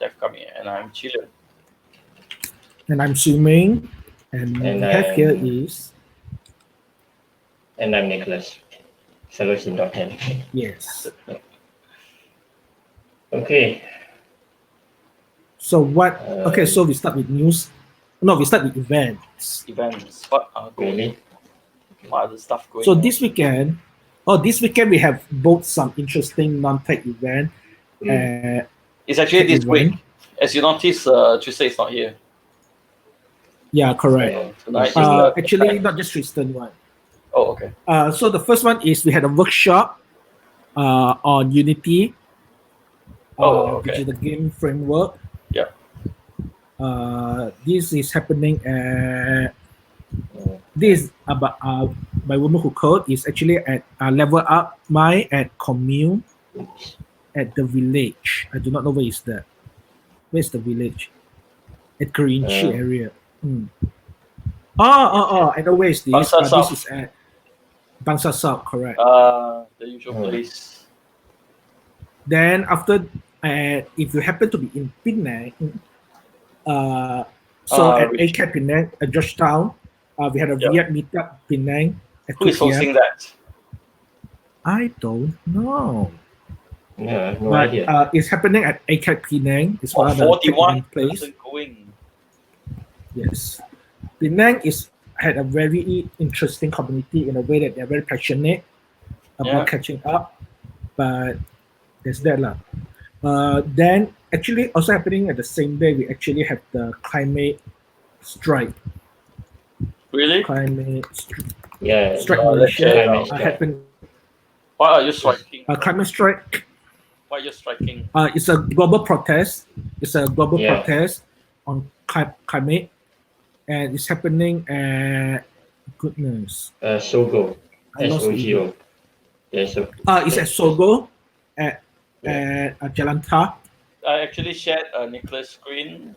DevKami, and I'm Chile. And I'm Suming, and we have here is... And I'm Nicholas, Solution.10. Yes. Okay. So what? Okay, so we start with news. No, we start with events. Events. What are Really? What other stuff going So on? this weekend we have both some interesting non-tech event. It's actually this week. As you notice, Tristan is not here. Yeah, correct. So tonight actually, not just Tristan one. Oh, okay. So the first one is we had a workshop on Unity, which is the game framework. Yeah. This is happening at this about by Woman Who Code is actually at Level Up My at Commune at the village. I do not know where is that. Where's the village? At Kerinci area. I know where is this. This is at Bangsa South, correct. The usual place. Then after, if you happen to be in Penang, at ACAP Penang, at Georgetown, we had a Viet meetup Penang. Who is hosting that? I don't know. Yeah, no idea. It's happening at ACAP Penang. It's one of the 41 place. Going. Yes. Penang had a very interesting community in a way that they're very passionate about catching up. But there's that lah. Then actually also happening at the same day, we actually have the climate strike. Really? Climate strike Malaysia happened. Why are you striking? Climate strike. Why are you striking? It's a global protest. It's a global protest on climate, and it's happening at Sogo. SOGO. It's at Sogo at Jalan I actually shared a Nicholas screen.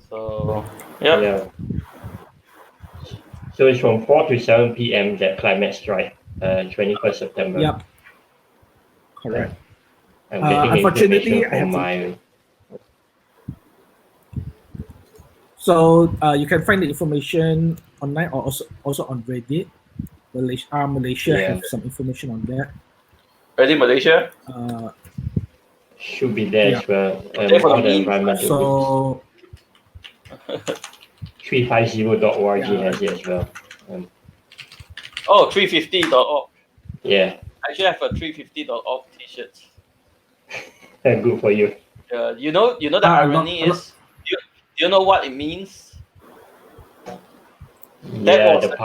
So yeah. So it's from 4 to 7 p.m. that climate strike, 21st September. Yep. Correct. I'm getting unfortunately, from my. So you can find the information online or also on Reddit. Malaysia have some information on that. Reddit Malaysia? Should be there as well. All the environmental groups. 350.org has it as well. 350.org. Yeah. I actually have a 350.org t-shirt. Good for you. You know the irony is, do you know what it means? That was the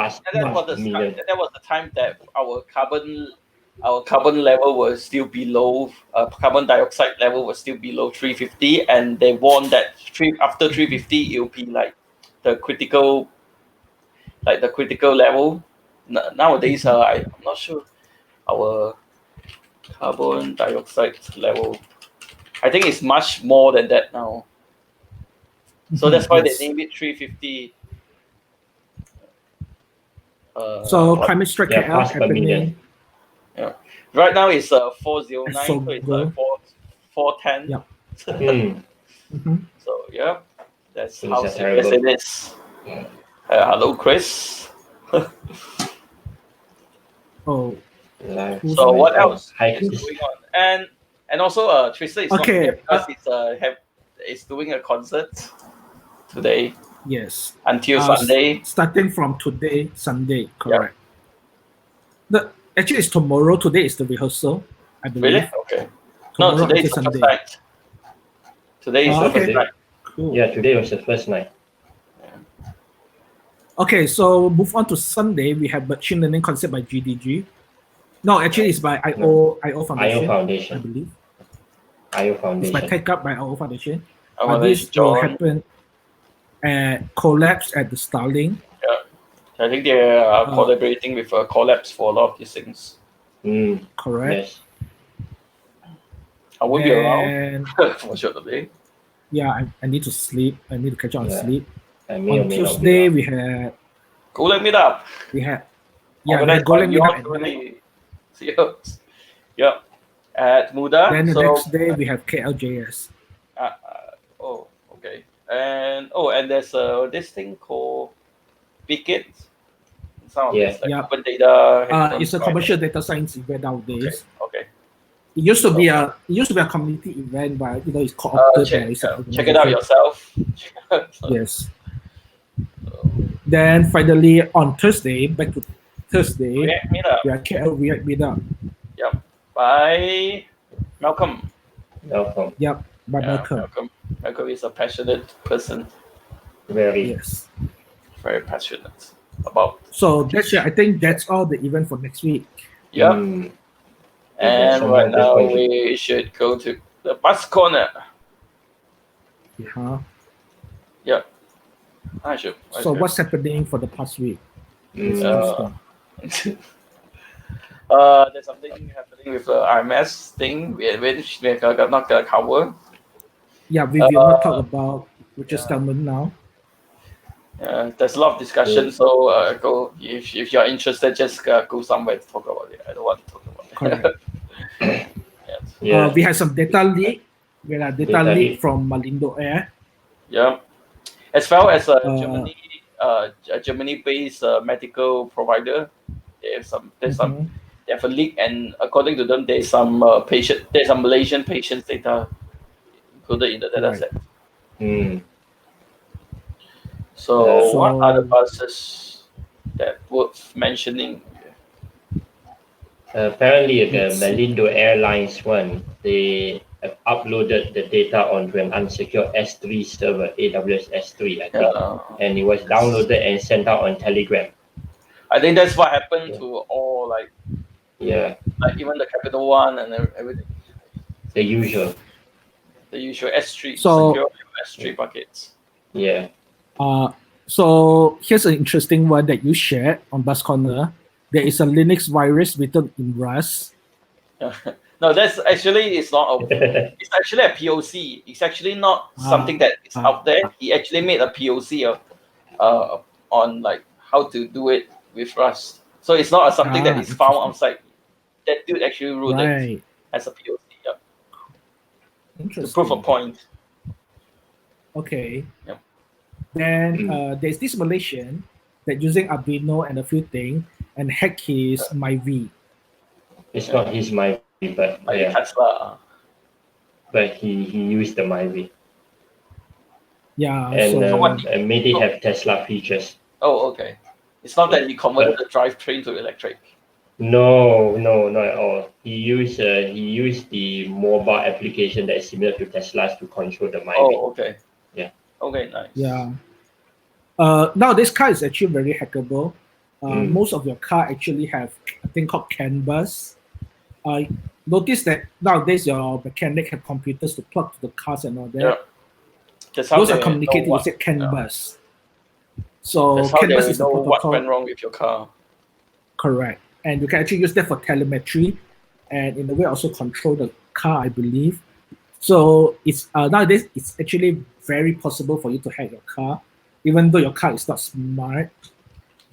time that our carbon level was still below, carbon dioxide level was still below 350, and they warned that after 350 it will be like the critical level. Nowadays, I'm not sure our carbon dioxide level. I think it's much more than that now. So that's why they named it 350. So climate strike happening. Yeah. Right now it's 409, so it's 410. Yeah. So yeah, that's how serious it is. Hello, Chris. So what else is going on? And also Tristan is not here because it's doing a concert today. Yes. Until Sunday. Starting from today, Sunday, correct. Actually, it's tomorrow. Today is the rehearsal, I believe. Really? Okay. No, today is the first night. Today is the first night. Cool. Yeah, today was the first night. Okay, so move on to Sunday. We have machine learning concept by GDG. No, actually, it's by IO Foundation. I believe. IO Foundation. It's by Take Up by IO Foundation. This will happen at Collapse at the Starling. Yeah, I think they are collaborating with Collapse for a lot of these things. Correct. Yes. I won't be around for sure today. Yeah, I need to sleep. I need to catch up on sleep. On Tuesday, we had Golem Meetup. We had Golem Meetup. Yeah. At Muda. Then the next day we have KLJS. Oh, okay. And there's this thing called Beacon. Some of it's like Yeah. open data. It's a commercial data science event nowadays. Okay. It used to be a community event, but it's co-opted by some Check it out organization. yourself. Yes. Then finally on Thursday, back to Thursday, React Meetup. we are KL React Meetup. Yep. By Malcolm. Yep. By Malcolm. Malcolm is a passionate person. Very. Yes. Very passionate about. So that's it. I think that's all the event for next week. Yep. And right now we should go to the bus corner. Yeah. Yep. I should. So what's happening for the past week? There's something happening with the RMS thing, which we are not gonna cover. Yeah, we will not talk about Richard Stallman now. There's a lot of discussion, so go if you're interested, just go somewhere to talk about it. I don't want to talk about it. Correct. Yeah. We have some data leak. We have data leak from Malindo Air. Yeah, as well as a Germany-based medical provider. They have a leak, and according to them, there's some Malaysian patients data included in the data set. So what are the buses that worth mentioning? Apparently, the Malindo Airlines one, they have uploaded the data onto an unsecure S3 server, AWS S3, I think, and it was downloaded and sent out on Telegram. I think that's what happened to all, like even the Capital One and everything. The usual S3, secure S3 buckets. Yeah. So here's an interesting one that you shared on Bus Corner. There is a Linux virus written in Rust. No, that's actually it's actually a POC. It's actually not something that is out there. He actually made a POC on like how to do it with Rust. So it's not something that is found outside. That dude actually wrote it as a POC. Yeah. Interesting. To prove a point. Okay. Yep. Then there's this Malaysian that using Arduino and a few things and hack his MyV. It's not his MyV, but Tesla. But he used the MyV. Yeah. And made it have Tesla features. Oh, okay. It's not that he converted the drivetrain to electric. No, not at all. He used the mobile application that is similar to Tesla's to control the MyV. Oh, okay. Yeah. Okay, nice. Yeah. Now this car is actually very hackable. Most of your car actually have a thing called CAN bus. Notice that nowadays your mechanic have computers to plug to the cars and all that. Yeah. Those are communicating with CAN bus. So CAN bus is the protocol. What went wrong with your car? Correct. And you can actually use that for telemetry, and in a way also control the car, I believe. So it's nowadays it's actually very possible for you to hack your car, even though your car is not smart,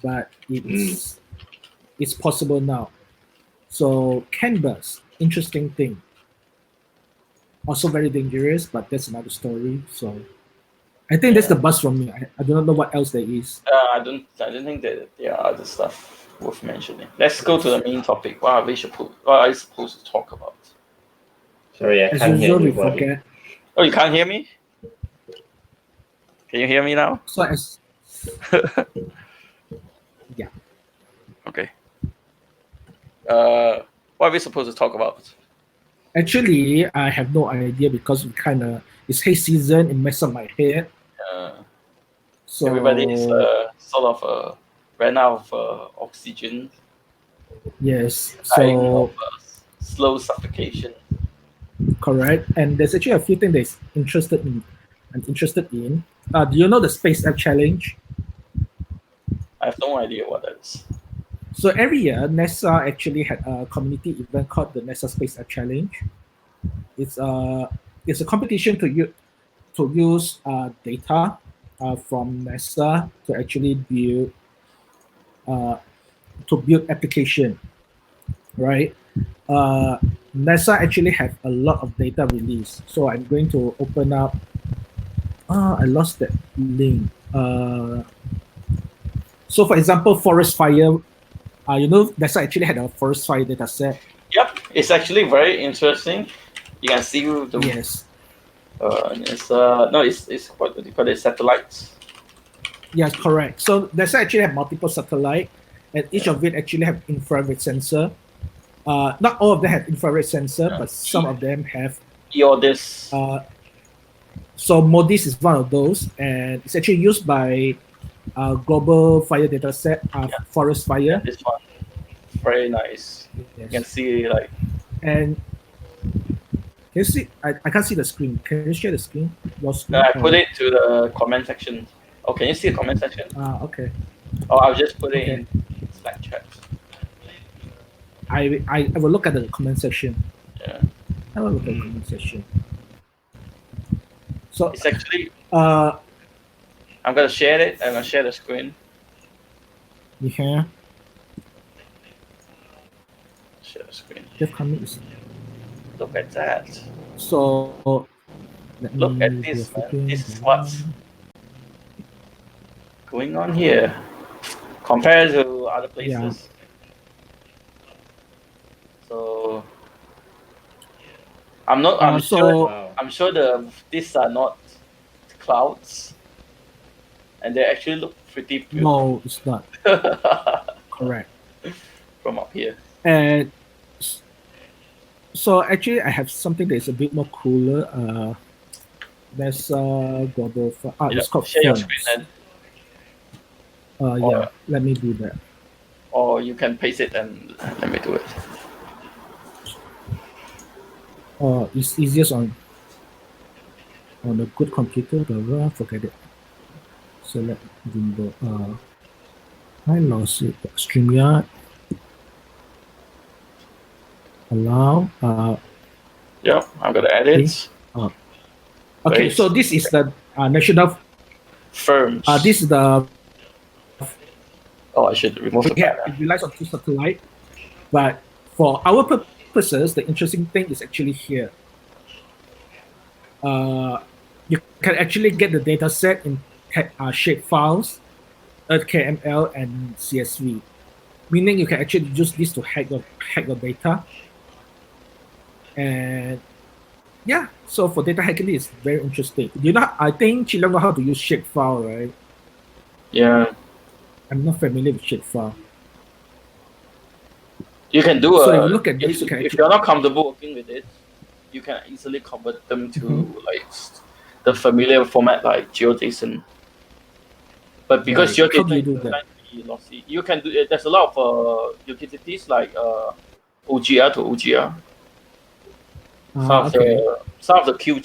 but it's possible now. So CAN bus, interesting thing. Also very dangerous, but that's another story. So I think that's the bus from me. I do not know what else there is. I don't think that there are other stuff worth mentioning. Let's go to the main topic. What are we supposed to talk about? Sorry, I can't hear you. Forget. Oh, you can't hear me? Can you hear me now? So yeah. Okay. What are we supposed to talk about? Actually, I have no idea because it's hay season. It messes up my head. So everybody is sort of ran out of oxygen. Yes. So slow suffocation. Correct. And there's actually a few things that I'm interested in. Do you know the Space App Challenge? I have no idea what that is. So every year, NASA actually had a community event called the NASA Space App Challenge. It's a competition to use data from NASA to actually build application, right? NASA actually have a lot of data released. So I'm going to open up. I lost that link. So for example, forest fire. NASA actually had a forest fire data set. Yep, it's actually very interesting. You can see the Yes. it's what do you call it? Satellites. Yes, correct. So NASA actually have multiple satellite, and each of it actually have infrared sensor. Not all of them have infrared sensor, but some of them have. EODIS. So MODIS is one of those, and it's actually used by global fire data set, forest fire. Yeah, this one, very nice. Yes. You can see like. And can you see? I can't see the screen. Can you share the screen? Your screen? I put it to the comment section. Oh, can you see the comment section? Okay. Oh, I'll just put it in Slack chat. I will look at the comment section. Yeah. I will look at the comment section. So it's actually. I'm gonna share it. I'm gonna share the screen. Yeah. Share the screen. DevKami is. Look at that. So look at this, man. This is what's going on here compared to other places. Yeah. So I'm sure these are not clouds, and they actually look pretty beautiful. No, it's not. Correct. From up here. And so actually, I have something that is a bit more cooler. There's global. It's called share your screen then. Yeah, let me do that. Or you can paste it and let me do it. It's easiest on a good computer, but forget it. Select window. I lost it. StreamYard. Allow. Yeah, I'm gonna add it. Okay, so this is the national firms. This is the. Oh, I should remove the banner. It relies on two satellite, but for our purposes, the interesting thing is actually here. You can actually get the data set in shape files, KML and CSV, meaning you can actually use this to hack the data. And yeah, so for data hacking, it's very interesting. I think Chilo know how to use shapefile, right? Yeah. I'm not familiar with shapefile. You can do so if you look at this, if you're not comfortable working with it, you can easily convert them to like the familiar format like GeoJSON. But because GeoJSON might be lossy, you can do it. There's a lot of utilities like OGR to OGR. Some of the Q.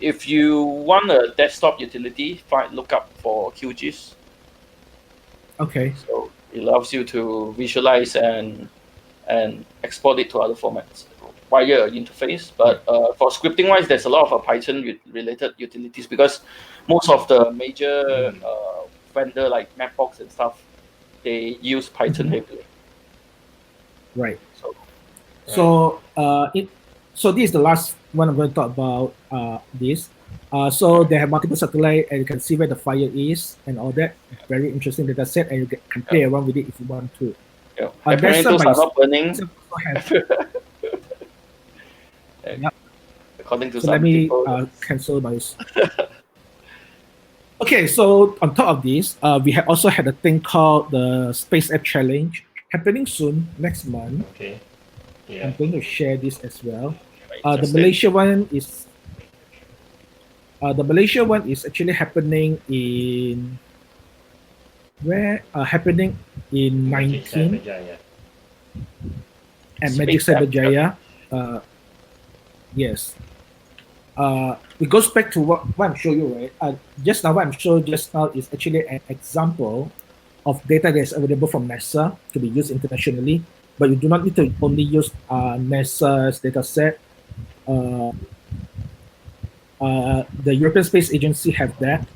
If you want a desktop utility, look up for QGIS. Okay. So it allows you to visualize and export it to other formats via interface. But for scripting wise, there's a lot of Python related utilities because most of the major vendor like Mapbox and stuff, they use Python heavily. Right. So this is the last one I'm going to talk about. So they have multiple satellite, and you can see where the fire is and all that. Very interesting data set, and you can play around with it if you want to. Yeah. Those are not burning. According to some let me people, cancel my. Okay, so on top of this, we have also had a thing called the Space App Challenge happening soon next month. Okay. Yeah. I'm going to share this as well. The Malaysia one is. The Malaysia one is actually happening in. Happening in 19 at Magic Cyberjaya. Yes. It goes back to what I'm showing you, right? Just now, what I'm showing just now is actually an example of data that is available from NASA to be used internationally, but you do not need to only use NASA's data set. The European Space Agency have that.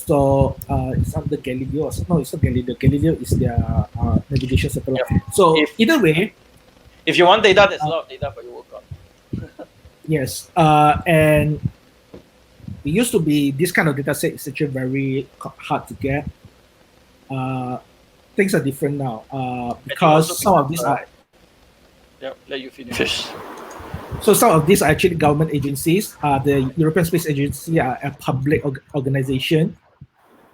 So it's under Galileo. No, it's not Galileo. Galileo is their navigation satellite. So either way, if you want data, there's a lot of data for you to work on. yes, and it used to be this kind of data set is actually very hard to get. Things are different now because some of these are. Yeah, let you finish. So some of these are actually government agencies. The European Space Agency are a public organization.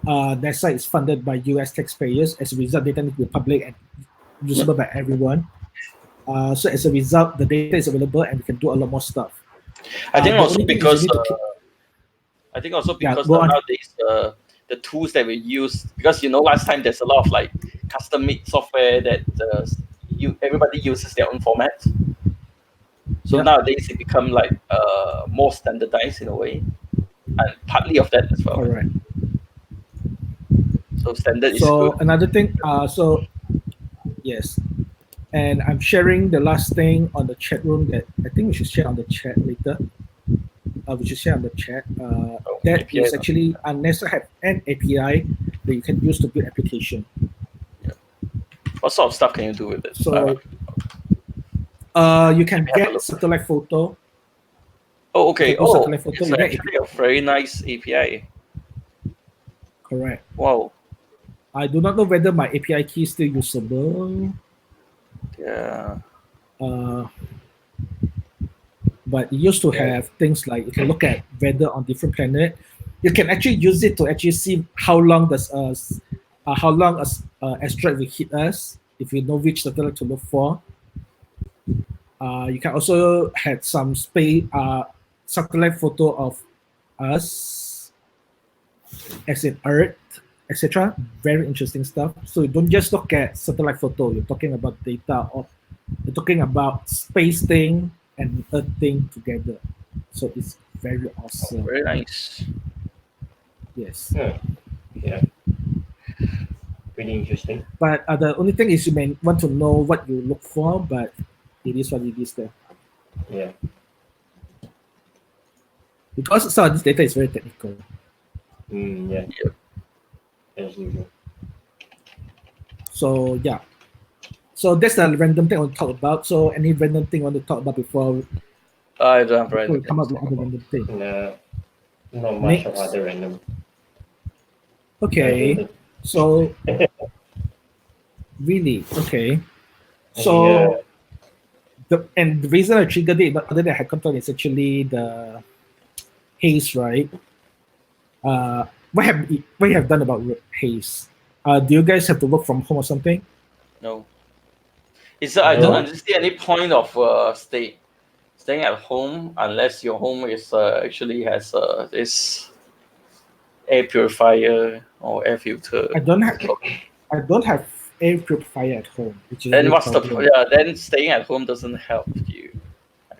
NASA is funded by US taxpayers. As a result, data needs to be public and usable by everyone. So as a result, the data is available and we can do a lot more stuff. I think also because nowadays the tools that we use, because last time there's a lot of like custom made software that everybody uses their own format. So nowadays it become like more standardized in a way, and partly of that as well. Correct. So standard is so good. Another thing, yes, and I'm sharing the last thing on the chat room that I think we should share on the chat later. We should share on the chat. That API is actually NASA have an API that you can use to build application. Yeah. What sort of stuff can you do with it? So you can get satellite photo. Oh, okay. Satellite photo. It's actually a very nice API. Correct. Wow. I do not know whether my API key is still usable. Yeah. But it used to have things like you can look at weather on different planet. You can actually use it to actually see how long does asteroid will hit us if you know which satellite to look for. You can also have some space satellite photo of us as in Earth, etc. Very interesting stuff. So you don't just look at satellite photo. You're talking about data, or you're talking about space thing and Earth thing together. So it's very awesome. Very nice. Yes. Yeah. Pretty interesting. But the only thing is you may want to know what you look for, but it is what it is there. Yeah. Because some of this data is very technical. Yeah. As usual. So yeah. So that's the random thing I want to talk about. So any random thing I want to talk about before I don't have random. Come up with other random thing. No, not much of other random. Okay. So really, okay. So the reason I triggered it, other than hackathon, is actually the haze, right? What have you done about haze? Do you guys have to work from home or something? No. I don't understand any point of staying at home unless your home is actually has this air purifier or air filter. I don't have air purifier at home. Which is then what's problem. Then staying at home doesn't help you.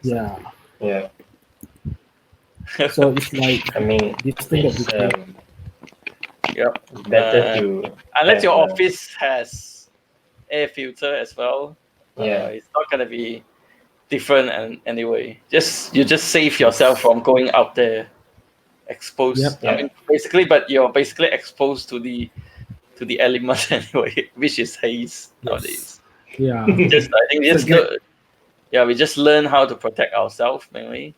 Yeah. Yeah. So it's like this thing better to unless your office has air filter as well. It's not gonna be different and anyway. You just save yourself from going out there exposed. Yep. I mean basically, but you're basically exposed to the element anyway, which is haze nowadays. Yeah. I think we just learn how to protect ourselves mainly.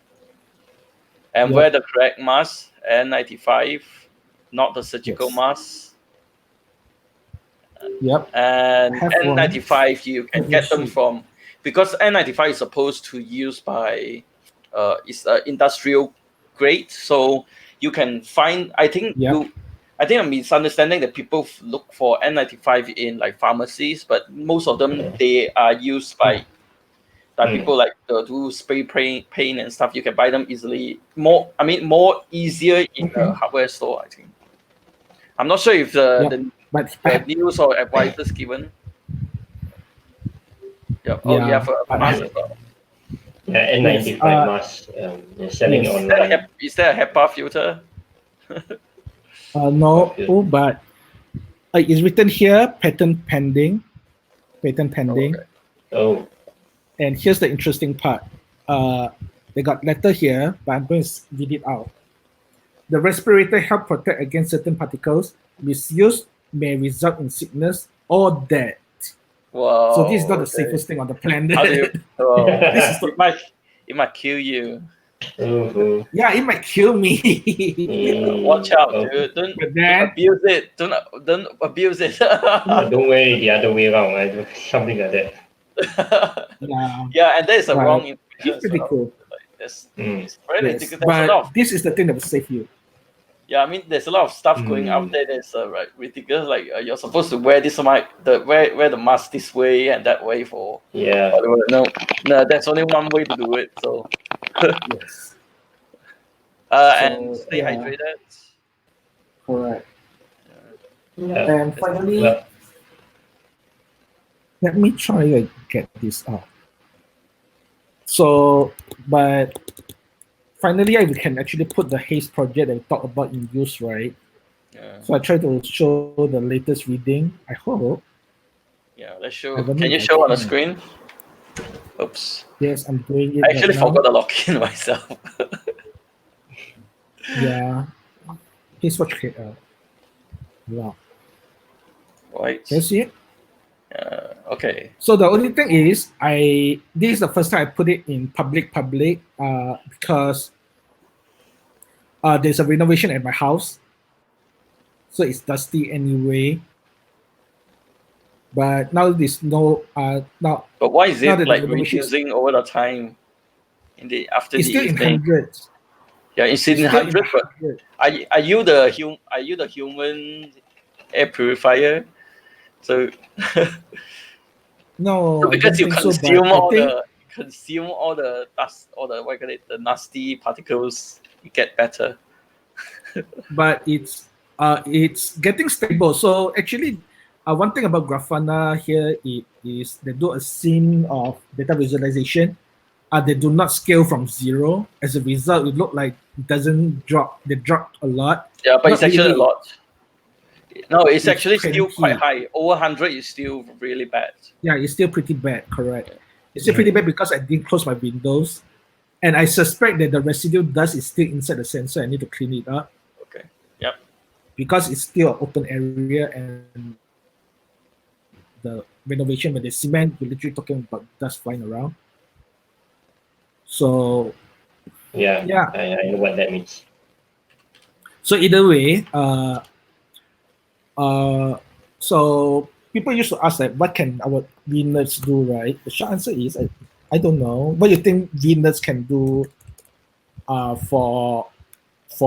And wear the correct mask, N95, not the surgical mask. Yep. And N95 you can get them from, because N95 is supposed to use by it's industrial grade, so you can find. I think I'm misunderstanding that people look for N95 in like pharmacies, but most of them they are used by people like do spray paint and stuff. You can buy them easily. More easier in the hardware store. I think. I'm not sure if the news or advisors given. Yeah. Oh, you have a mask as well. Yeah, N95 mask. Selling online. Is there a HEPA filter? No, but it's written here, patent pending. Okay. Oh. And here's the interesting part. They got letter here, but I'm going to read it out. The respirator help protect against certain particles. Misuse may result in sickness or death. Wow. So this is not the safest thing on the planet. How do you? Oh, This is it might kill you. Yeah, it might kill me. Watch out, dude! Don't abuse it. Don't abuse it. Don't wear it the other way around. Something like that. Yeah, and that is a wrong information. It's pretty cool. It's very Yes, ridiculous. but this is the thing that will save you. Yeah, I mean, there's a lot of stuff going out there that's ridiculous. Like you're supposed to wear this wear the mask this way and that way for whatever. No, that's only one way to do it. So yes. And stay hydrated. Correct. Yeah. And finally, let me try to get this out. So, but finally, we can actually put the haze project that we talked about in use, right? Yeah. So I try to show the latest reading. I hope. Yeah, let's show. Can you show on the screen? Oops. Yes, I'm doing it. I actually forgot to log in myself. Yeah. Haze watch. Wow. Right. Can you see it? Okay. So the only thing is, this is the first time I put it in public, because there's a renovation at my house, so it's dusty anyway. But now there's no now. But why is it like reducing over the time? After it's the still evening? in hundreds. Yeah, it's in 100. But are you the human air purifier? So no, because you consume all the dust, all the the nasty particles, you get better. But it's getting stable. So actually, one thing about Grafana here is they do a scene of data visualization. They do not scale from 0. As a result, it look like it doesn't drop. They dropped a lot. Yeah, but it's actually a lot. No, it's actually 20. still quite high. Over 100 is still really bad. Yeah, it's still pretty bad, correct. It's still pretty bad because I didn't close my windows. And I suspect that the residual dust is still inside the sensor. I need to clean it up. Okay, yep. Because it's still an open area and the renovation with the cement, we're literally talking about dust flying around. So, I know what that means. So either way, so people used to ask, like, what can our VNerds do, right? The short answer is, I don't know. What do you think VNerds can do for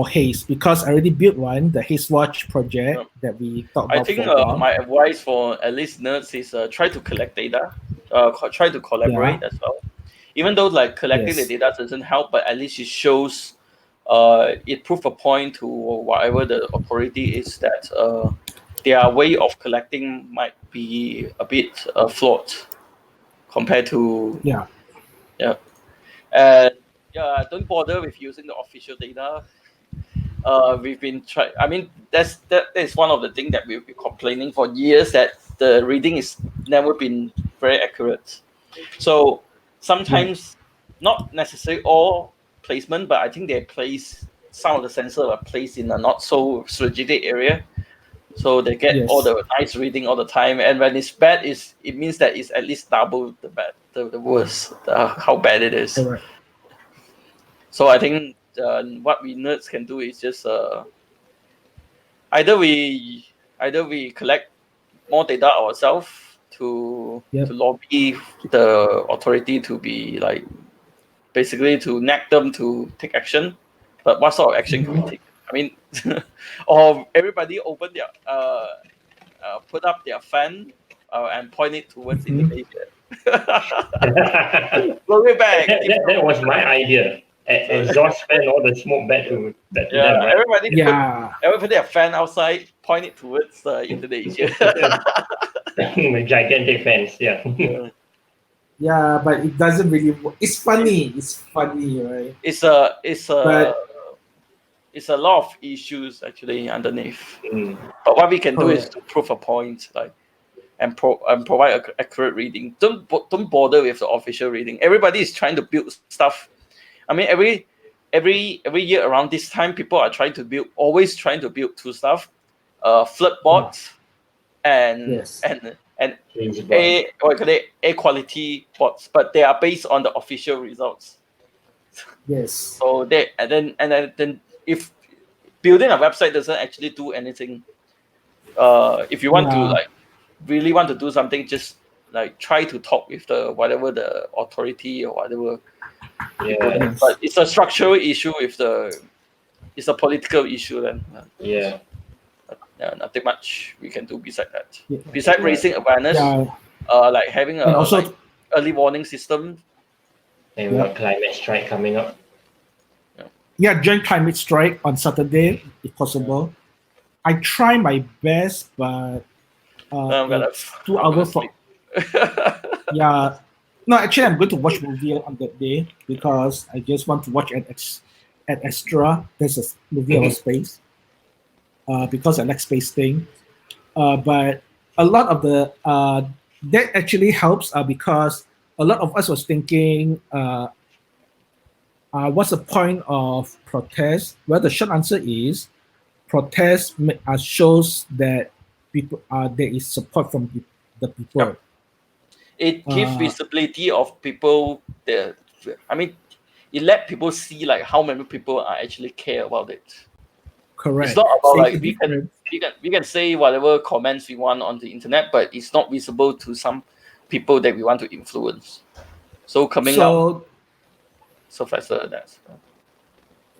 Haze? Because I already built one, the Haze Watch project that we talked about. I think my advice for at least nerds is try to collect data, try to collaborate as well. Even though like collecting the data doesn't help, but at least it shows, it proves a point to whatever the authority is that their way of collecting might be a bit flawed compared to don't bother with using the official data. We've been trying. I mean, that is one of the things that we've been complaining for years, that the reading is never been very accurate. So sometimes, not necessarily all placement, but I think they place some of the sensors are placed in a not so strategic area, so they get all the nice reading all the time. And when it's bad, it means that it's at least double the bad, the worst, how bad it is. Correct. So I think what we nerds can do is just either we collect more data ourselves to lobby the authority to be like, basically to nag them to take action. But what sort of action can we take? I mean, or everybody open their put up their fan and point it towards Indonesia. Blow it back. That was my idea. Exhaust fan all the smoke back to them, right? Everybody a fan outside, point it towards Indonesia. Gigantic fans, Yeah, but it doesn't really work. It's funny, right? It's a lot of issues actually underneath. But what we can do is to prove a point, like, and provide accurate reading. Don't bother with the official reading. Everybody is trying to build stuff. I mean, every year around this time, people are always trying to build two stuff, flood bots and Yes. and A quality bots, but they are based on the official results. Yes. So then if building a website doesn't actually do anything, if you want to like really want to do something, just like try to talk with the whatever the authority or whatever. Yeah. But it's a structural issue it's a political issue then. Yeah. Nothing much we can do beside that. Yeah. Besides raising awareness, like having a also, like early warning system. And we got climate strike coming up. Join climate strike on Saturday if possible. I try my best, but it's 2 hours for. No, actually, I'm going to watch movie on that day because I just want to watch at Extra. There's a movie about space. Because I like space thing. But a lot of the that actually helps because a lot of us was thinking, what's the point of protest? Well, the short answer is protest shows that people there is support from the people. Yep. It gives visibility of people. It let people see like how many people are actually care about it. Correct. It's not about like we can say whatever comments we want on the internet, but it's not visible to some people that we want to influence. So out,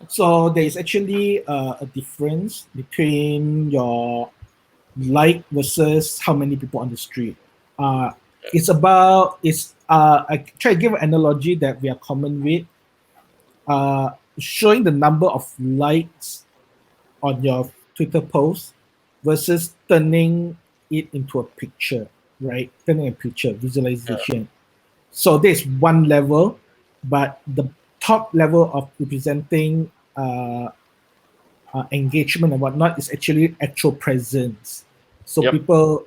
So there is actually a difference between your like versus how many people on the street. It's I try to give an analogy that we are common with. Showing the number of likes on your Twitter post versus turning it into a picture, right? Turning a picture, visualization. So there's one level, but the top level of representing engagement and whatnot is actually actual presence. So people,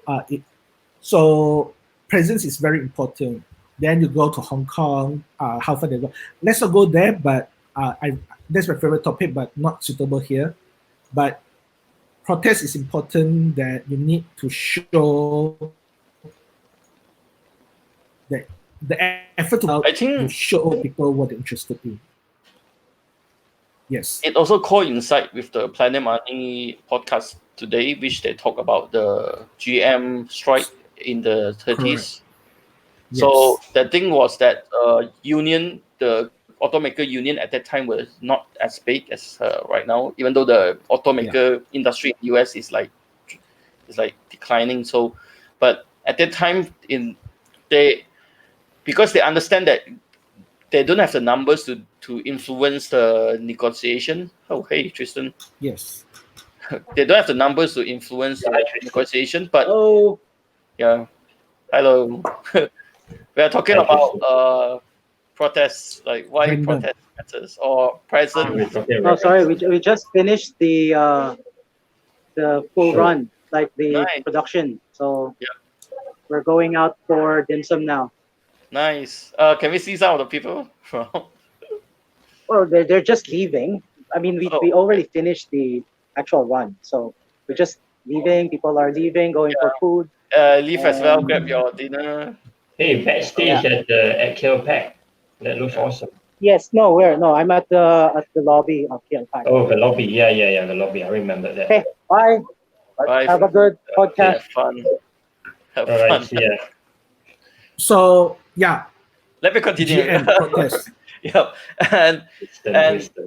so presence is very important. Then you go to Hong Kong, how far they go. Let's not go there, but that's my favorite topic, but not suitable here. But protest is important that you need to show that the effort to show people what they're interested in. Yes. It also coincides with the Planet Money podcast today, which they talk about the GM strike in the 30s. So the thing was that the automaker union at that time was not as big as right now, even though the automaker industry in the US is like declining. So, but at that time because they understand that they don't have the numbers to influence the negotiation. Oh, hey, Tristan. Yes. They don't have the numbers to influence the negotiation, but hello. We are talking about protests, like why protest matters or present. Oh, sorry, we just finished the full run, like the production. So we're going out for dim sum now. Nice. Can we see some of the people? Well, they're just leaving. I mean, we already finished the actual run, so we're just leaving. People are leaving, going for food. Leave as well. Grab your dinner. Hey, backstage at KLPAC. That looks awesome. Yes. No. Where? No. I'm at the lobby of KLPAC. Oh, the lobby. Yeah. The lobby. I remember that. Okay. Bye. Bye. Have a good podcast. Have fun. All right. See ya. So let me continue. And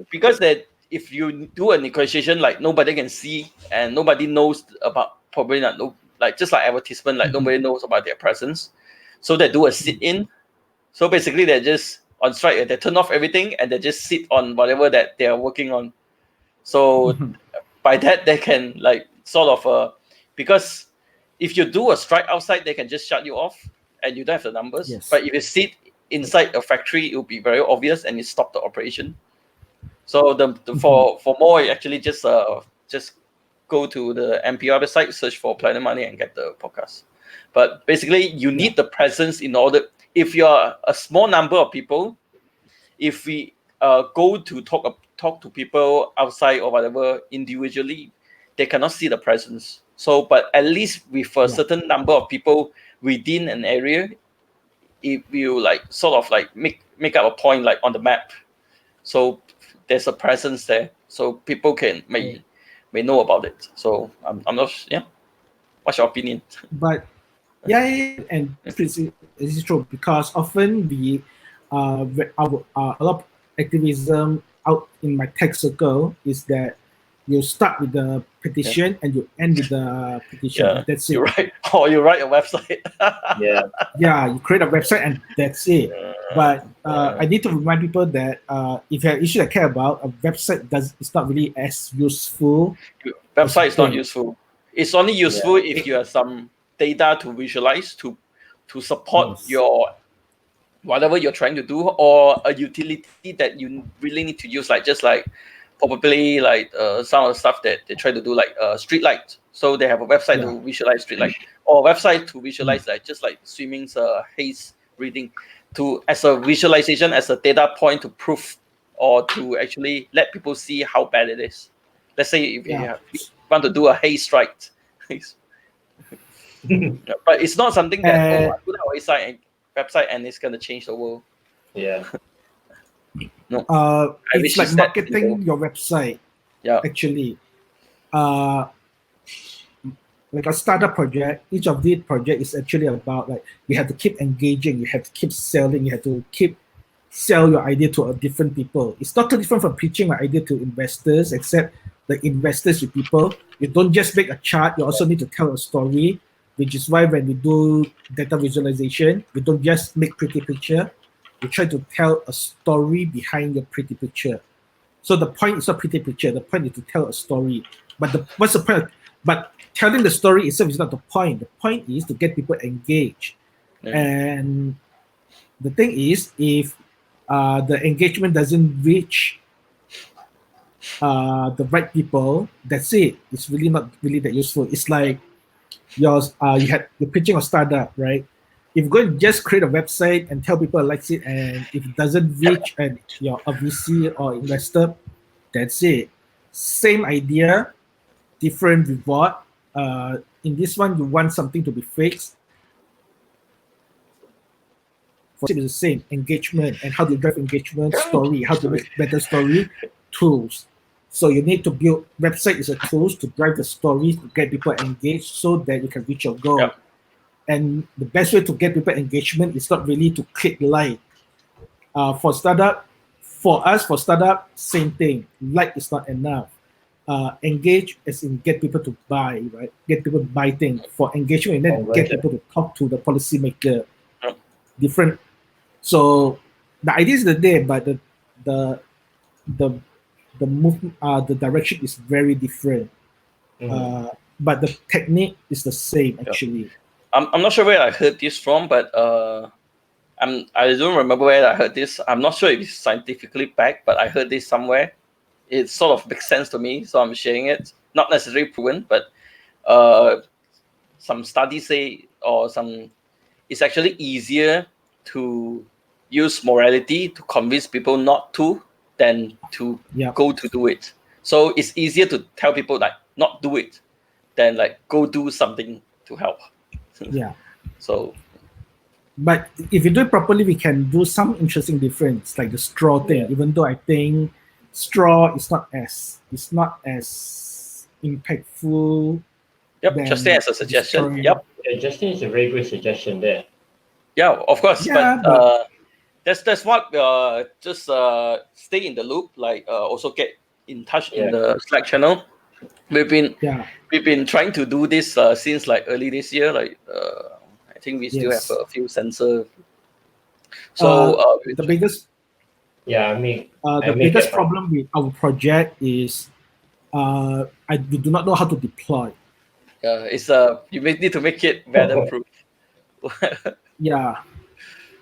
because that if you do a negotiation, like nobody can see and nobody knows about, probably not know, like just like advertisement, like nobody knows about their presence. So they do a sit-in. So basically they're just on strike. They turn off everything and they just sit on whatever that they are working on. So by that they can like sort of because if you do a strike outside, they can just shut you off and you don't have the numbers. Yes. But if you sit inside a factory, it will be very obvious and you stop the operation. So for more, you actually just go to the NPR website, search for Planet Money and get the podcast. But basically, you need the presence in order. If you're a small number of people, if we go to talk talk to people outside or whatever individually, they cannot see the presence. So, but at least with a certain number of people within an area, it will like sort of like make up a point like on the map. So there's a presence there, so people may know about it. So I'm not What's your opinion? But and this is true because often we a lot of activism out in my tech circle is that you start with the petition and you end with the petition. Yeah, that's it. You write, or you write a website. You create a website and that's it. But I need to remind people that if you have an issue I care about, a website it's not really as useful. Website is not useful. It's only useful if you have some data to visualize to support your whatever you're trying to do, or a utility that you really need to use, like probably like some of the stuff that they try to do, like street light. So they have a website to visualize street light, or a website to visualize like just like swimming's haze reading, as a visualization, as a data point to prove or to actually let people see how bad it is. Let's say if you want to do a haze strike, but it's not something that I put our website and it's gonna change the world. No. It's like marketing your website. Actually, like a startup project, each of these projects is actually about like you have to keep engaging, you have to keep selling, you have to keep sell your idea to different people. It's not too different from pitching my idea to investors, except the investors with people. You don't just make a chart, you also need to tell a story, which is why when we do data visualization, we don't just make pretty picture, we try to tell a story behind your pretty picture. So the point is not pretty picture, the point is to tell a story. But what's the point? But telling the story itself is not the point. The point is to get people engaged. And the thing is, if the engagement doesn't reach the right people, that's it. It's really not really that useful. It's like you're pitching a startup, right? If you're going to just create a website and tell people likes it, and if it doesn't reach and you're a VC or investor, that's it. Same idea, different reward. In this one, you want something to be fixed. For it is the same engagement and how to drive engagement, story, how to make better story, tools. So you need to build website is a tools to drive the story to get people engaged so that you can reach your goal. And the best way to get people engagement is not really to click like. For startup, same thing. Like is not enough. Engage as in get people to buy, right? Get people to buy things. For engagement, and then get people to talk to the policymaker. Different. So the idea is there, but the movement, the direction is very different. But the technique is the same actually. I'm not sure where I heard this from, but I don't remember where I heard this. I'm not sure if it's scientifically backed, but I heard this somewhere. It sort of makes sense to me, so I'm sharing it. Not necessarily proven, but some studies say, it's actually easier to use morality to convince people not to than to go to do it. So it's easier to tell people like not do it than like go do something to help. So, but if you do it properly, we can do some interesting difference, like the straw thing. Even though I think straw is not as impactful. Justin has a suggestion. Justin is a very good suggestion there. Of course. But that's what just stay in the loop. Like also get in touch in the Slack channel. We've been trying to do this since like early this year. Like I think we still have a few sensors. So the biggest biggest problem with our project is we do not know how to deploy. It's you need to make it weatherproof.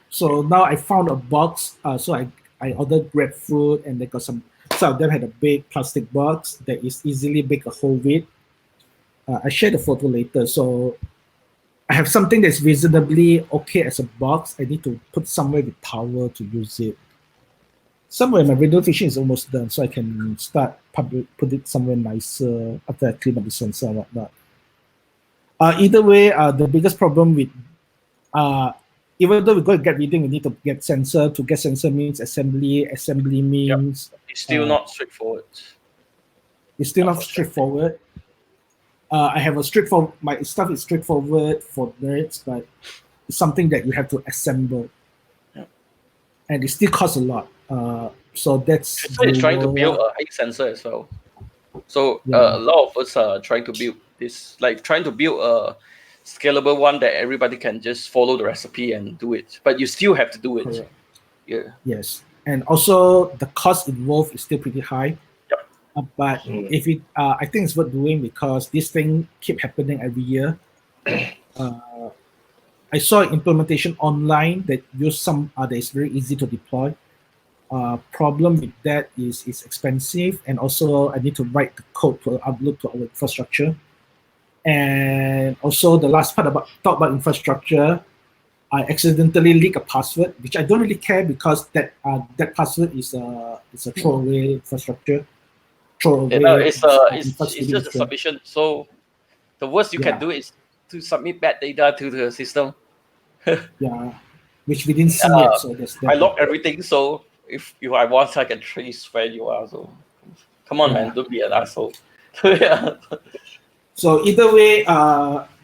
So now I found a box. So I ordered grapefruit, and they got some of them had a big plastic box that is easily make a hole with. I share the photo later. So I have something that's reasonably okay as a box. I need to put somewhere with power to use it. somewhere my window fishing is almost done, so I can start put it somewhere nicer after I clean up the sensor and whatnot. Either way, the biggest problem with even though we go to get reading, we need to get sensor. To get sensor means assembly. Assembly means it's still not straightforward. It's still not straightforward. I have a straightforward. My stuff is straightforward for nerds, but it's something that you have to assemble, and it still costs a lot. So that's. So it's trying to build a height sensor as well. So a lot of us are trying to build this, like trying to build a scalable one that everybody can just follow the recipe and do it. But you still have to do it. Correct. Yeah. Yes, and also the cost involved is still pretty high. But if it, I think it's worth doing because this thing keep happening every year. I saw implementation online that use some that is very easy to deploy. Problem with that is it's expensive, and also I need to write the code to upload to our infrastructure. And also the last part talk about infrastructure, I accidentally leak a password, which I don't really care because that password is a throwaway infrastructure. It's just a submission. So the worst you can do is to submit bad data to the system. Yeah, which we didn't see yet. So I log everything. So if I want, I can trace where you are. So come on, man, don't be an asshole. So either way,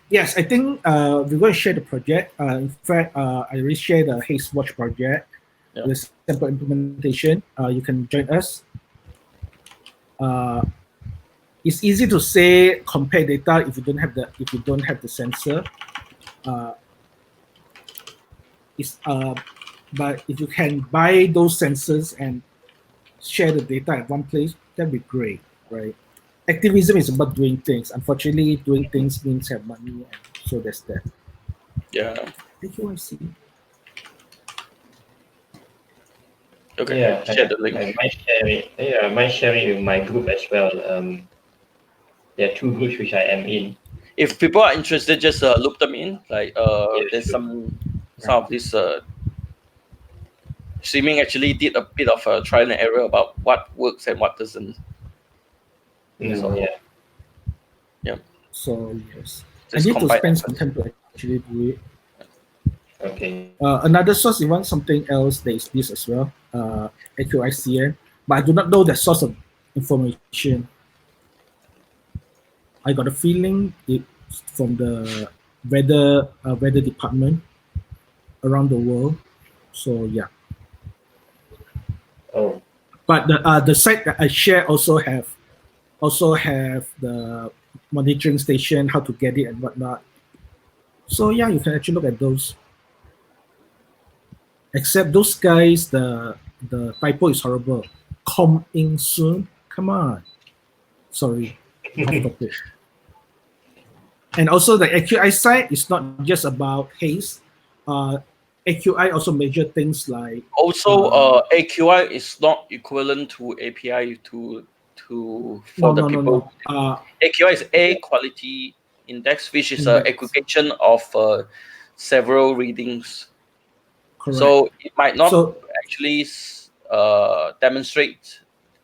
yes, I think we're going to share the project. In fact, I already shared the Haste Watch project with sample implementation. You can join us. It's easy to say compare data if you don't have the sensor. But if you can buy those sensors and share the data at one place, that'd be great, right? Activism is about doing things. Unfortunately, doing things means have money, and so that's that. Yeah. Thank you, I see. Okay. Yeah, share the link. I might share it with my group as well. There are 2 groups which I am in. If people are interested, just loop them in. Like there's some of this. Streaming actually did a bit of a trial and error about what works and what doesn't. So yes, just I need to spend some time to actually do it. Okay. Another source, you want something else, there is this as well, AQICN, but I do not know the source of information. I got a feeling it's from the weather department around the world. So yeah. Oh. But the site that I share also have the monitoring station, how to get it and whatnot. So yeah, you can actually look at those. Except those guys, the typo is horrible. Coming soon. Come on. Sorry. Off topic. And also the AQI side is not just about haze. AQI also measure things like. Also, AQI is not equivalent to API for the people. No. AQI is Air Quality Index, which is an aggregation of several readings. Correct. So it might not actually demonstrate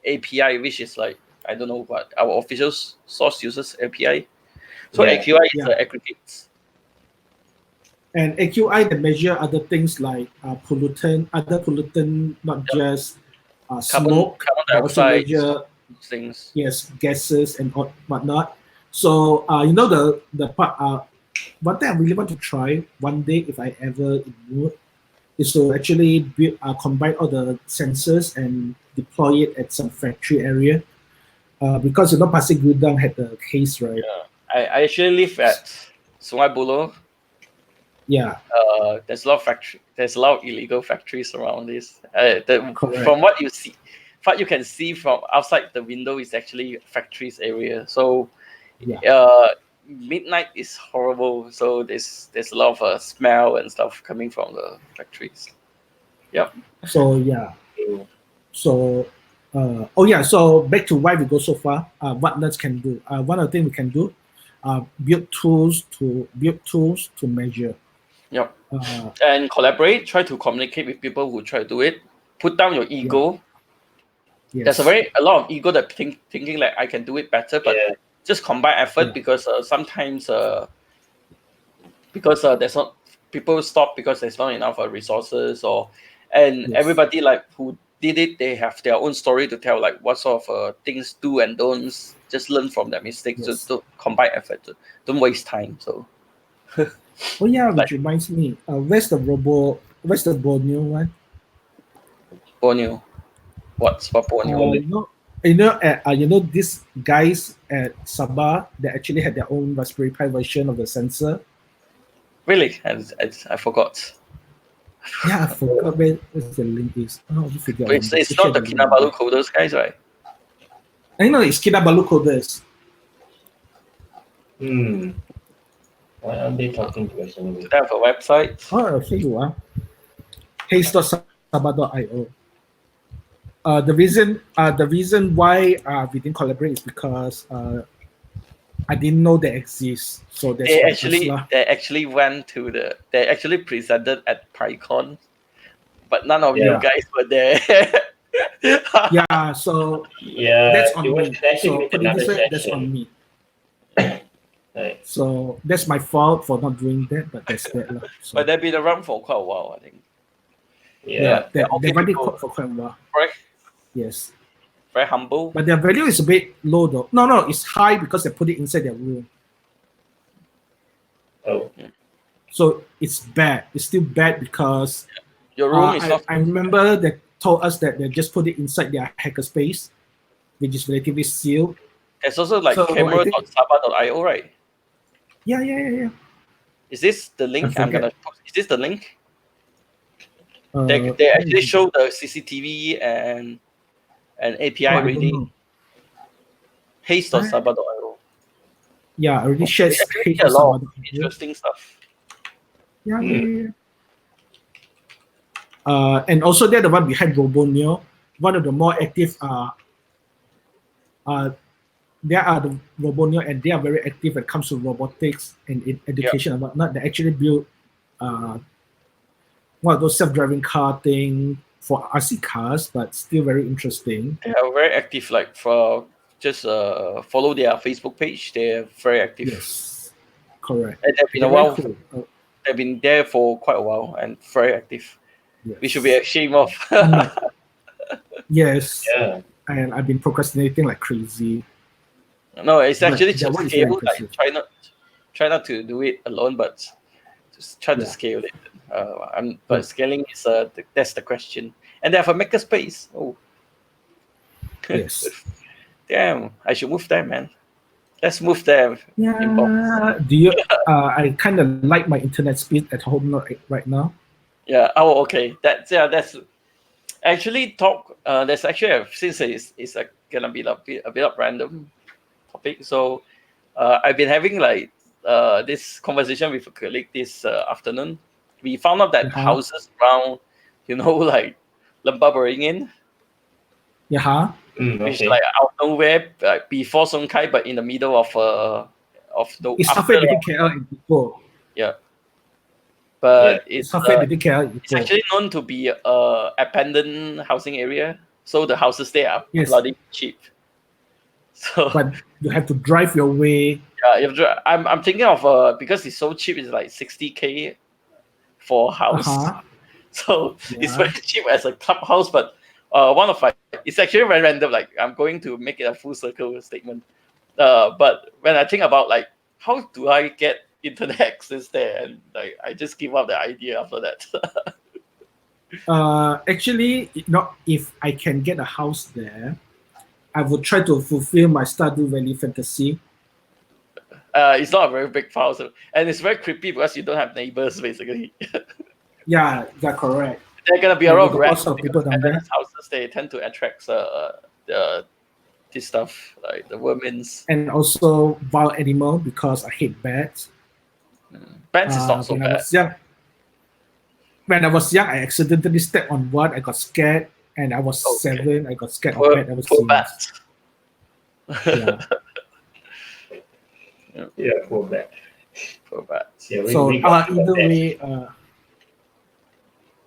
API, which is like, I don't know what our official source uses API. So AQI is the aggregates. And AQI they measure other things like other pollutant, not just smoke, carbon dioxide, measure things. Yes, gases and whatnot. So the part. One thing I really want to try one day, if I ever would, is to actually combine all the sensors and deploy it at some factory area. Because Pasir Gudang had the case, right? Yeah. I actually live at Sungai Buloh. Yeah. There's a lot of illegal factories around this. From what you see, what you can see from outside the window is actually factories area. So midnight is horrible. So there's a lot of smell and stuff coming from the factories. Yep. So yeah. So so back to why we go so far. What nerds can do. One of the things we can do, build tools to measure. Yep. And collaborate. Try to communicate with people who try to do it. Put down your ego. Yes. There's a lot of ego that thinking like I can do it better, but just combine effort because sometimes because there's not people stop because there's not enough resources and everybody like who did it, they have their own story to tell, like what sort of things do and don'ts. Just learn from their mistakes. Just to combine effort. Don't waste time. So. Oh yeah, which reminds me. Where's the Borneo one? Borneo. What's Borneo? You know these guys at Sabah that actually had their own Raspberry Pi version of the sensor. Really? I forgot. Yeah, I forgot where the link is. Oh, I forget. It's not the Kinabalu coders guys, right? I know it's Kinabalu coders. Why aren't they talking to us anyway? Do they have a website? Oh, here you are. Haste.sabah.io. The reason why we didn't collaborate is because I didn't know they exist. So they actually presented at PyCon, but none of you guys were there. Yeah, so that's on me. So put it this way, that's on me. Right. So that's my fault for not doing that, but that's that. So. But they've been around for quite a while, I think. They've been for quite a while. Right? Yes. Very humble. But their value is a bit low though. No, it's high because they put it inside their room. Oh. So it's bad. It's still bad because your room is not. I remember they told us that they just put it inside their hackerspace, which is relatively sealed. There's also like camera.sabah.io, right? Yeah. Is this the link I'm gonna post? Is this the link? They actually show the CCTV and API reading. Haste.sabah.io. Yeah, I already shared a lot of interesting stuff. Yeah. And also they're the one behind RoboNeo, one of the more active they are the RoboNeo, and they are very active when it comes to robotics and education and whatnot. They actually build one of those self-driving car thing for RC cars, but still very interesting. They are very active, like for just follow their Facebook page. They're very active. Yes, correct. And they've been a while. Cool. They've been there for quite a while and very active. Yes. We should be ashamed of. Yes. Yeah. And I've been procrastinating like crazy. No, it's actually just scale. Like try not to do it alone, but just try to scale it. But scaling is that's the question. And they have a makerspace. Oh. Yes. Damn, I should move there, man. Let's move there. Yeah. Do you? I kind of like my internet speed at home right now. Yeah. Oh, okay. That's actually talk. There's actually since it's gonna be a bit of random topic. So, I've been having like this conversation with a colleague this afternoon. We found out that houses around, like Lembah Beringin. Yeah. Which like out of nowhere, like before Song Kai, but in the middle of the. It's halfway between KL and Ipoh. Yeah. But it's halfway between KL and Ipoh. It's actually known to be a abandoned housing area, so the houses there are bloody cheap. So. But you have to drive your way. Yeah, you have to, I'm thinking of because it's so cheap. It's like 60K for a house. So it's very cheap as a clubhouse, but. One of my, it's actually very random. Like I'm going to make it a full circle statement. But when I think about like how do I get internet access there, and like I just give up the idea after that. Actually, if I can get a house there, I would try to fulfill my Stardew Valley fantasy. It's not a very big house, and it's very creepy because you don't have neighbors basically. Yeah, that's correct. They're gonna be a lot of rats. People down there. Houses they tend to attract this stuff like the vermins. And also wild animal because I hate bats. Bats is not so bad. When I was young, I accidentally stepped on one. I got scared, and I was 7. I got scared of bats. I was poor bats. Yeah, poor bats. Poor bats. Yeah, so either way.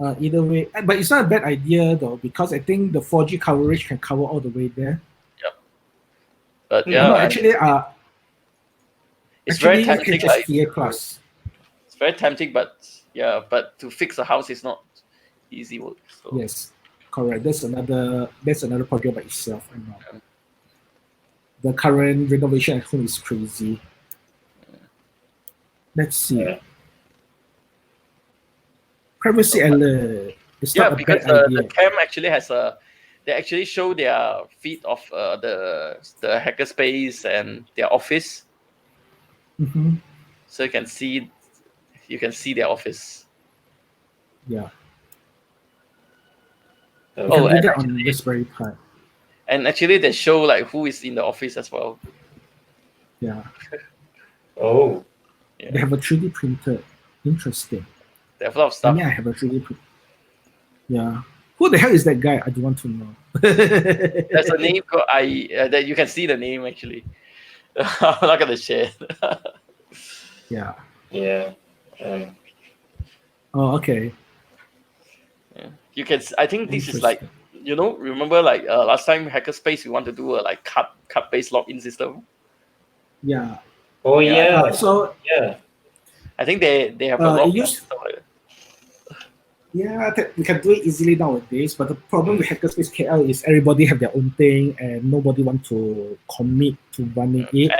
Either way, but it's not a bad idea though, because I think the 4G coverage can cover all the way there. But No, actually, it's very you can tempting. just Like, VA plus. it's very tempting, but but to fix a house is not easy work. So. Yes, correct. That's another project by itself. I know. Yeah. The current renovation at home is crazy. Let's see. Yeah. Privacy alert. It's not a because bad idea. the cam actually has they actually show their feed of the hackerspace and their office, Mm-hmm. so you can see their office. Yeah. Oh, You can do and that on Raspberry Pi. And actually, they show like who is in the office as well. Yeah. Oh. They have a 3D printer. Interesting. They have a lot of stuff. I have a 3D printer. Yeah. Who the hell is that guy? I don't want to know. There's a name called that you can see the name actually. I'm not gonna share. Yeah. Yeah. Oh, okay. Yeah. You can. I think this is like, remember like last time Hackerspace we want to do a like cut based login system. Yeah. Oh yeah. So yeah. I think they have a lot of stuff like that. Yeah, we can do it easily nowadays, but the problem with Hackerspace KL is everybody have their own thing and nobody want to commit to running it.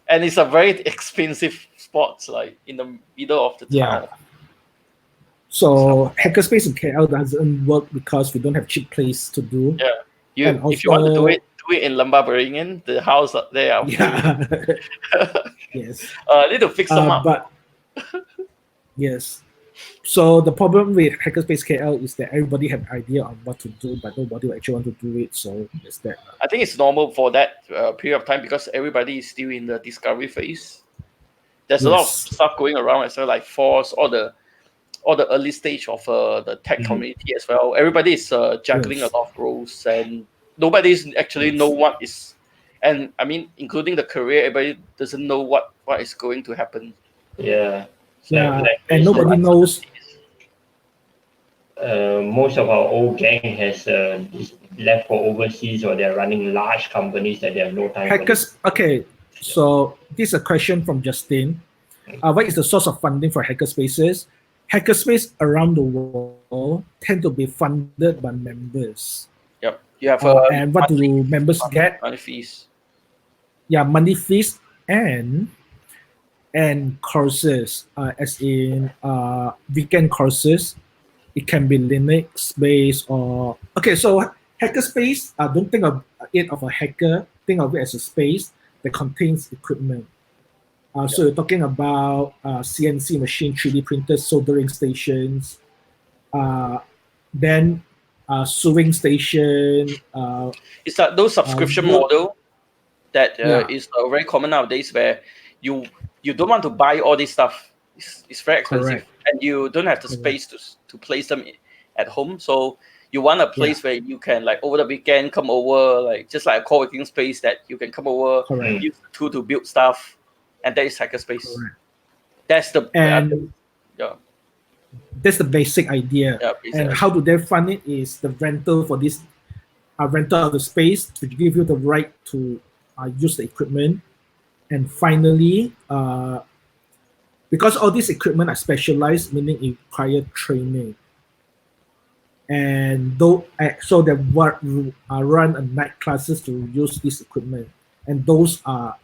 And it's a very expensive spot, like in the middle of the town. Yeah. So Hackerspace in KL doesn't work because we don't have cheap place to do. Yeah. If you want to do it in Lembah Beringin, the house there are yeah. Yes. Need to fix them up. But yes. So the problem with Hackerspace KL is that everybody have idea on what to do, but nobody will actually want to do it. So it's that. I think it's normal for that period of time because everybody is still in the discovery phase. There's a lot of stuff going around as well, like Force or the early stage of the tech community as well. Everybody is juggling a lot of roles, and nobody actually know what is. And I mean, including the career, everybody doesn't know what is going to happen. Yeah. Yeah, and nobody knows. Most of our old gang has left for overseas, or they're running large companies that they have no time. Okay, so this is a question from Justin. What is the source of funding for hackerspaces? Hackerspace around the world tend to be funded by members. Yep, you have and what do members get? Money fees. Yeah, money fees and courses, as in weekend courses. It can be Linux based or so hackerspace. Don't think of it of a hacker. Think of it as a space that contains equipment. So you're talking about CNC machine, 3D printers, soldering stations, then sewing station. It's those subscription model that is very common nowadays, where you don't want to buy all this stuff. It's very expensive. Correct. And you don't have the space to place them at home. So you want a place where you can, like, over the weekend come over, like just like a co-working space that you can come over, use the tool to build stuff, and that is hackerspace. Correct. That's the that's the basic idea. And how do they fund it is the rental for this rental of the space to give you the right to use the equipment. And finally, because all this equipment are specialized, meaning it require training. And so they run a night classes to use this equipment, and those are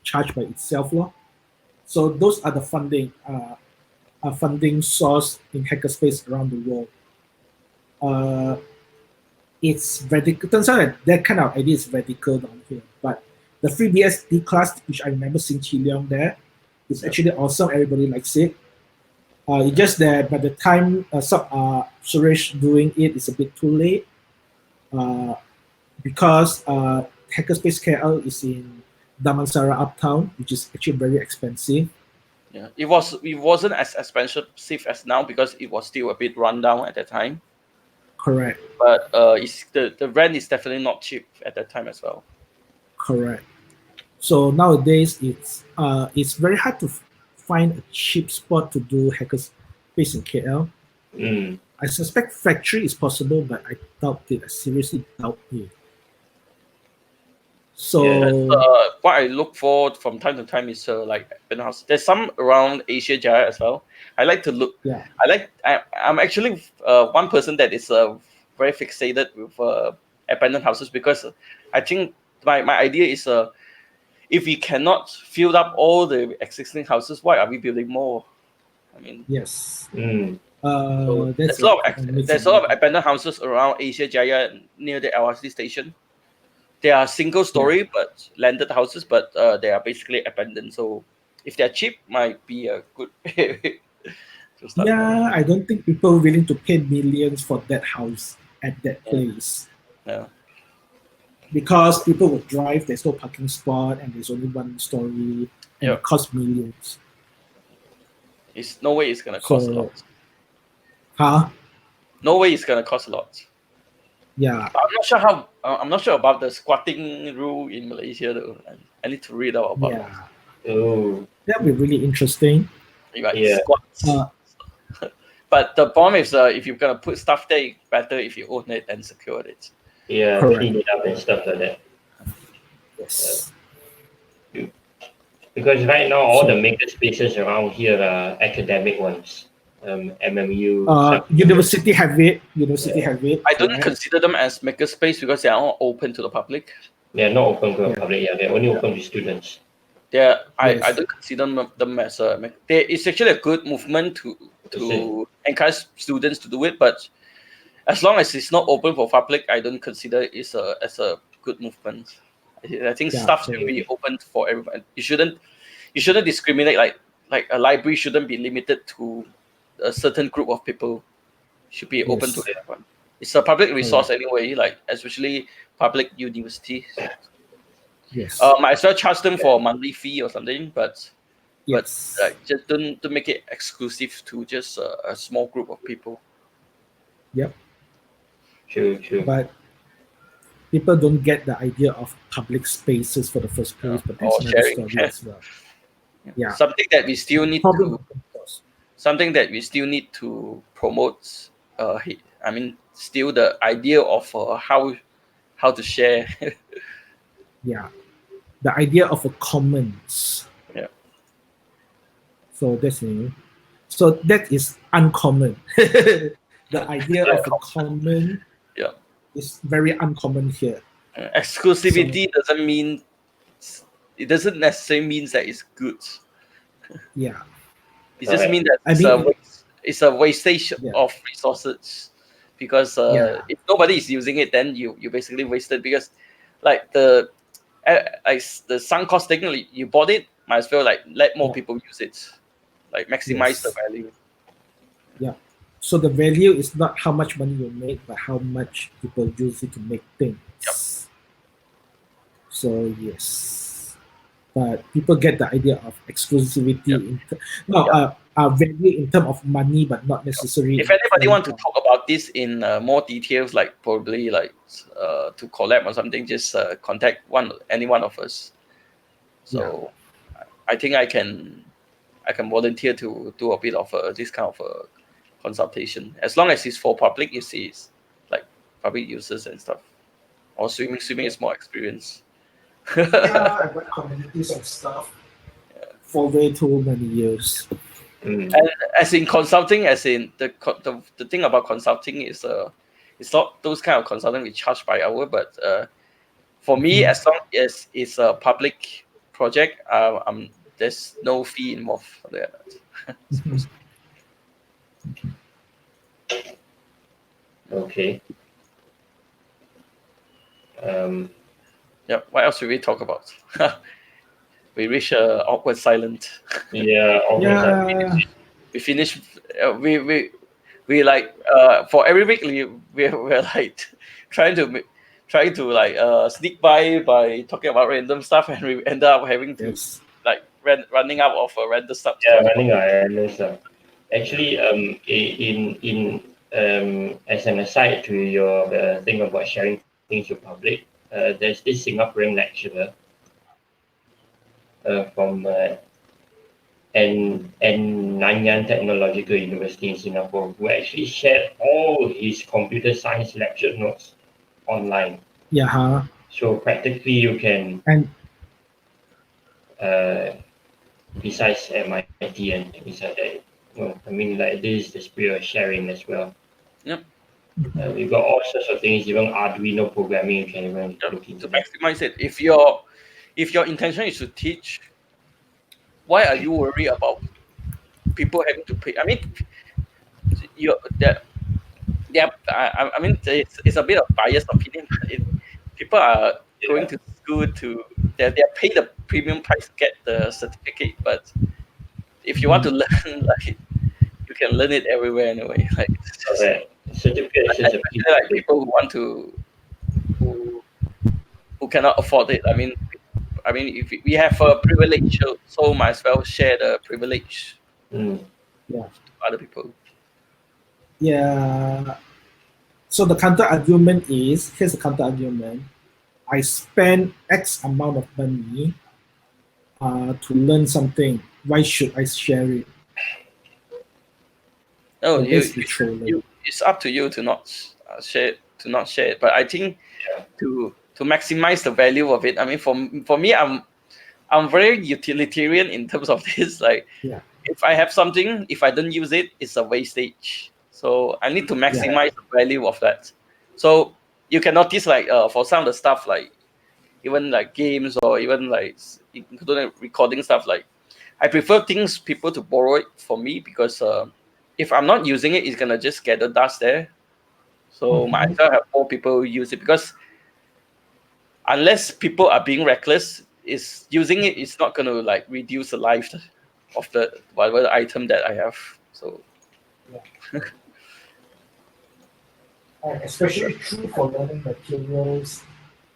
charged by itself, So those are the funding source in hackerspace around the world. It's radical. Turns out that kind of idea is radical down here, but the FreeBSD class, which I remember seeing Chi Leong there, is actually awesome. Everybody likes it. It's just that by the time Suresh doing it, it's a bit too late because Hackerspace KL is in Damansara Uptown, which is actually very expensive. Yeah, it wasn't as expensive as now because it was still a bit run down at that time. Correct. But the rent is definitely not cheap at that time as well. Correct. So nowadays it's very hard to find a cheap spot to do hackerspace based in KL. I suspect factory is possible, but I doubt it. I seriously doubt it. So what I look for from time to time is like open house. There's some around Asia Jaya as well. I like to look. yeah, I'm actually one person that is very fixated with abandoned houses, because I think my idea is if we cannot fill up all the existing houses, why are we building more? I mean, yes. so That's there's a lot of abandoned houses around Asia Jaya near the LRT station. They are single story but landed houses, but they are basically abandoned. So if they're cheap, might be a good to start. Yeah, I don't think people are willing to pay millions for that house at that place. Yeah. Because people will drive, there's no parking spot, and there's only one story, and it costs millions. It's no way it's gonna cost a lot. Huh? No way it's gonna cost a lot. Yeah. I'm not sure about the squatting rule in Malaysia though. I need to read out about it. Oh, that'd be really interesting. Squats. But the problem is, if you're gonna put stuff there, better if you own it and secure it. Yeah, correct. clean it up and stuff like that. Yes. Because right now all the maker spaces around here are academic ones. MMU. University have it. University have it. I don't consider them as makerspace because they are not open to the public. They're not open to the public. Yeah, they're only open to students. I don't consider them as it's actually a good movement to encourage students to do it, but as long as it's not open for public, I don't consider it as a good movement. I think stuff should be open for everyone. You shouldn't discriminate. Like a library shouldn't be limited to a certain group of people. It should be open to everyone. It's a public resource anyway, like especially public universities. Yes. Might as well charge them for a monthly fee or something, but just don't make it exclusive to just a small group of people. Yep. True. But people don't get the idea of public spaces for the first place, but that's another story as well. Yeah. Something that we still need to promote. I mean, still the idea of how to share. Yeah, the idea of a commons. Yeah. So that's new. So that is uncommon. The idea of a common is very uncommon here. Exclusivity doesn't necessarily mean that it's good. Yeah. It just means that it's a wastage of resources, because if nobody is using it, then you basically wasted, because like the sunk cost thing, you bought it, might as well let more people use it, like maximize the value. Yeah. So the value is not how much money you make, but how much people use it to make things. Yep. So yes, but people get the idea of exclusivity. Value in terms of money, but not necessarily. If anybody want to talk about this in more details, like probably to collab or something, just contact any one of us. So I think I can volunteer to do a bit of this kind of consultation, as long as it's for public. You see, it's like public users and stuff. Or swimming is more experience. I've run communities and stuff for way too many years. And as in consulting, the thing about consulting is it's not those kind of consulting we charge by hour, but for me, as long as it's a public project, there's no fee involved for that. Okay. What else should we talk about? We reach awkward silence. Yeah. We finish. We like for every week we're like trying to like sneak by talking about random stuff, and we end up having to like running out of random stuff. Yeah, running out of random stuff. Actually, in as an aside to your thing about sharing things to public, there's this Singaporean lecturer from and Nanyang Technological University in Singapore, who actually shared all his computer science lecture notes online. Yeah. So practically you can, And besides MIT and things like that, I mean, like this is the spirit of sharing as well. Yep. We've got all sorts of things, even Arduino programming, you can even look into To that. maximize it. If your intention is to teach, why are you worried about people having to pay? I mean, you that yeah. I mean, it's a bit of biased opinion. People are going to school to they're paid the premium price to get the certificate, but if you want to learn, like you can learn it everywhere anyway. Like, Correct. Certificate is just a piece especially of like paper. people who want to who cannot afford it. I mean, if we have a privilege, so might as well share the privilege Mm. yeah. to other people. Yeah. So the counter argument is, here's the counter argument. I spend X amount of money to learn something. Why should I share it? No, So you, that's the you should trolling. you. It's up to you to not share it. But I think Yeah. to maximize the value of it. I mean, for me, I'm very utilitarian in terms of this. Like, Yeah. if I have something, if I don't use it, it's a wastage. So I need to maximize the value of that. So you can notice, like, for some of the stuff, like even like games or even like including recording stuff, like I prefer things people to borrow it for me because if I'm not using it, it's gonna just gather dust there. So might as well have more people use it because unless people are being reckless, is using it is not gonna like reduce the life of the whatever item that I have. So And especially true for learning materials,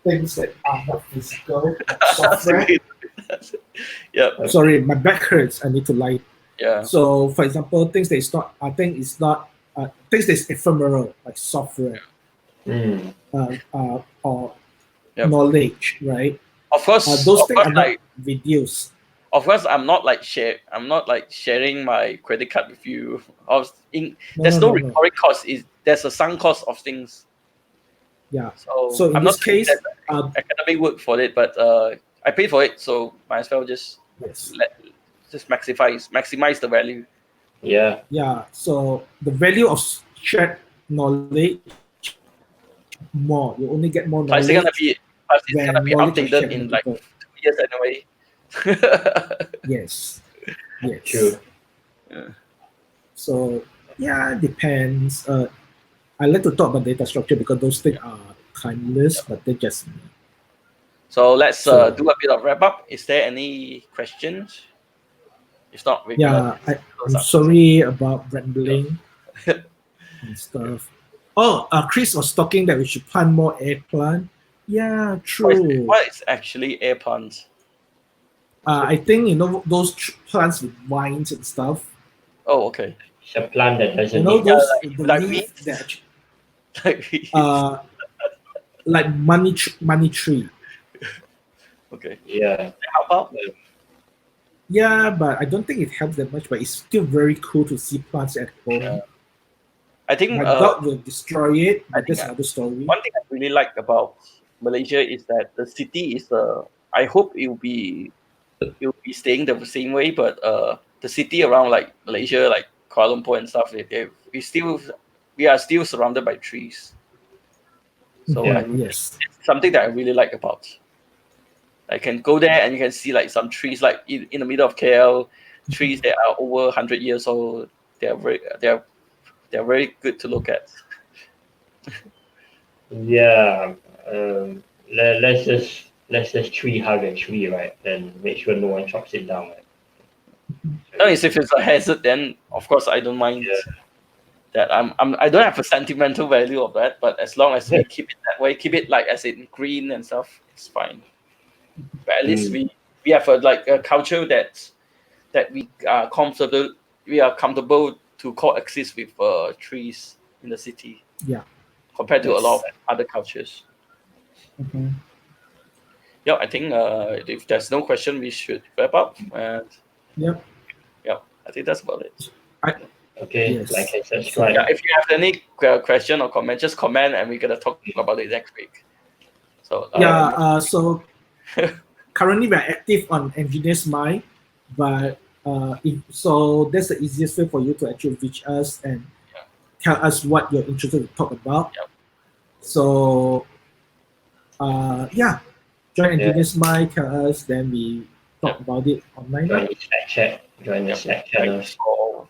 things that are not physical, like software. yeah, Sorry, my back hurts. I need to lie. yeah, So, for example, things that is not, I think it's not, things that is ephemeral, like software Mm. or Yep. knowledge, right? Of course, Those things are not reduced. Of course, I'm not like sharing my credit card with you. There's no recurring cost. There's a sunk cost of things. Yeah. So in I'm this not saying case, there's academic work for it, but I paid for it, so might as well just yes. maximize the value. Yeah. Yeah. So the value of shared knowledge more. You only get more Plus, knowledge it's gonna when be knowledge is updated shared in with like people. 2 years anyway. Yes. Yes. True. Yeah. So yeah, it depends. I like to talk about data structure because those things are timeless, but they're just me. So let's So- do a bit of wrap up. Is there any questions? If not, we're gonna. I'm sorry about rambling and stuff. Oh, Chris was talking that we should plant more eggplant. Yeah, true. What is actually air plants? I think those plants with vines and stuff. Oh, okay. It's a plant that doesn't You know need those the like leaf weeds? that actually, Like weeds. like money tree. Okay. Yeah. How about? Yeah, but I don't think it helps that much. But it's still very cool to see plants at home. Yeah. I think My dog will destroy it, but that's another story. One thing I really like about Malaysia is that the city is I hope it will be staying the same way, but the city around like Malaysia, like Kuala Lumpur and stuff, we are still surrounded by trees. So Yeah. Yes. it's something that I really like about. I can go there and you can see like some trees like in the middle of KL, trees that are over 100 years old. They're very good to look at. Yeah. Let's just tree hug a tree, right? And make sure no one chops it down. Right? No, if it's a hazard, then of course I don't mind that. I don't have a sentimental value of that, but as long as we keep it that way, keep it like as in green and stuff, it's fine. But at least we have a culture that we are comfortable to coexist with trees in the city. Yeah. Compared to a lot of other cultures. Mm-hmm. Yeah, I think if there's no question, we should wrap up. And Yep. Yeah, I think that's about it. Okay, Yes. like and subscribe. Yeah, if you have any question or comment, just comment and we're gonna talk about it next week. So so currently we're active on Engineers Mind, but so that's the easiest way for you to actually reach us and tell us what you're interested to talk about. Yep. So join Engineers Mind, tell us, then we talk about it online. Join the Slack chat. Join the Slack channel. Thanks for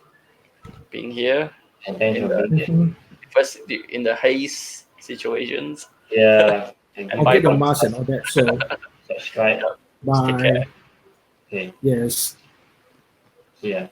being here. And thanks for being here. First in the haze situations. Yeah. And get the mask and all that. So subscribe. bye. Take care. Okay. Yes. See ya.